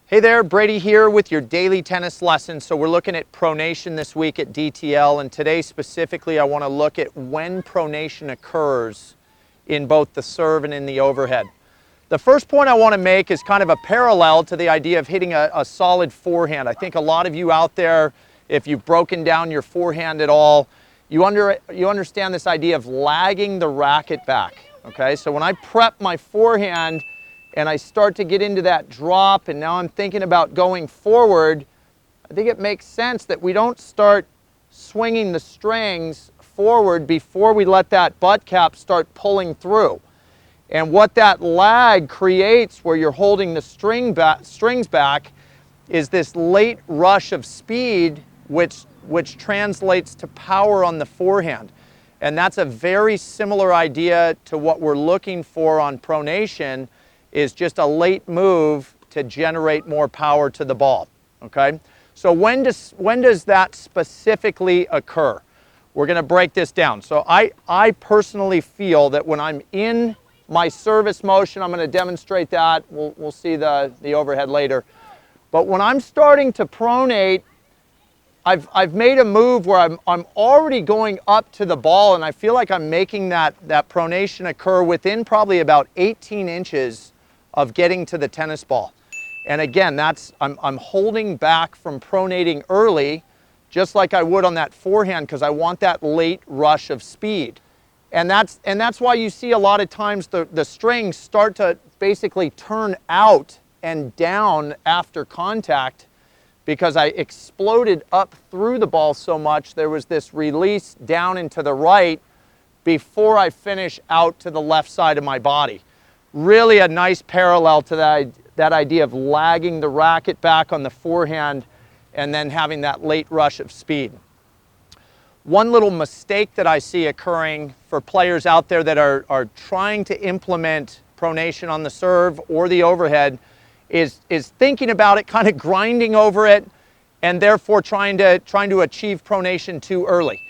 Hey there, Brady here with your daily tennis lesson. So we're looking at pronation this week at DTL, and today specifically I want to look at when pronation occurs in both the serve and in the overhead. The first point I want to make is kind of a parallel to the idea of hitting a solid forehand. I think a lot of you out there, if you've broken down your forehand at all, you understand this idea of lagging the racket back. Okay, so when I prep my forehand and I start to get into that drop, and now I'm thinking about going forward, I think it makes sense that we don't start swinging the strings forward before we let that butt cap start pulling through. And what that lag creates, where you're holding the strings back, is this late rush of speed, which translates to power on the forehand. And that's a very similar idea to what we're looking for on pronation, is just a late move to generate more power to the ball. Okay? So when does that specifically occur? We're going to break this down. So I personally feel that when I'm in my service motion, I'm going to demonstrate that. We'll see the overhead later. But when I'm starting to pronate, I've made a move where I'm already going up to the ball, and I feel like I'm making that pronation occur within probably about 18 inches of getting to the tennis ball. And again, I'm holding back from pronating early, just like I would on that forehand, because I want that late rush of speed. And that's why you see a lot of times the strings start to basically turn out and down after contact, because I exploded up through the ball so much, there was this release down and to the right before I finish out to the left side of my body. Really a nice parallel to that idea of lagging the racket back on the forehand and then having that late rush of speed. One little mistake that I see occurring for players out there that are trying to implement pronation on the serve or the overhead is thinking about it, kind of grinding over it, and therefore trying to achieve pronation too early.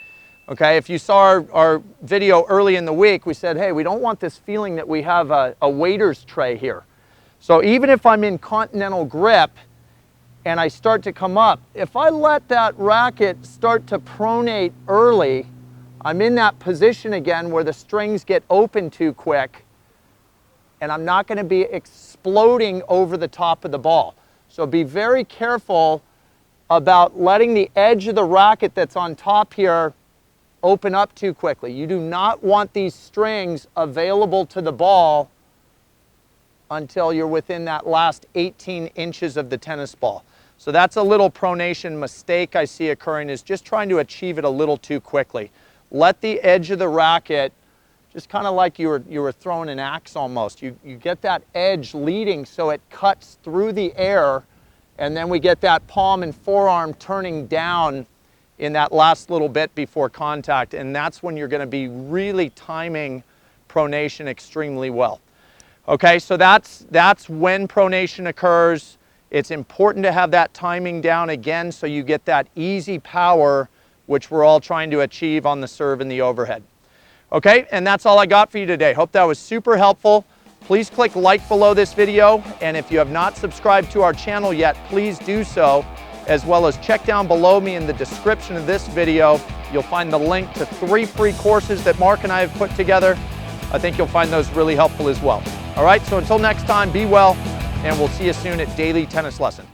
Okay, if you saw our video early in the week, we said, hey, we don't want this feeling that we have a waiter's tray here. So even if I'm in continental grip and I start to come up, if I let that racket start to pronate early, I'm in that position again where the strings get open too quick, and I'm not going to be exploding over the top of the ball. So be very careful about letting the edge of the racket that's on top here open up too quickly. You do not want these strings available to the ball until you're within that last 18 inches of the tennis ball. So that's a little pronation mistake I see occurring, is just trying to achieve it a little too quickly. Let the edge of the racket, just kind of like you were throwing an axe almost. You get that edge leading so it cuts through the air, and then we get that palm and forearm turning down in that last little bit before contact, and that's when you're going to be really timing pronation extremely well. Okay, so that's when pronation occurs. It's important to have that timing down again so you get that easy power, which we're all trying to achieve on the serve and the overhead. Okay, and that's all I got for you today. Hope that was super helpful. Please click like below this video, and if you have not subscribed to our channel yet, please do so, as well as check down below me in the description of this video. You'll find the link to 3 free courses that Mark and I have put together. I think you'll find those really helpful as well. All right, so until next time, be well, and we'll see you soon at Daily Tennis Lesson.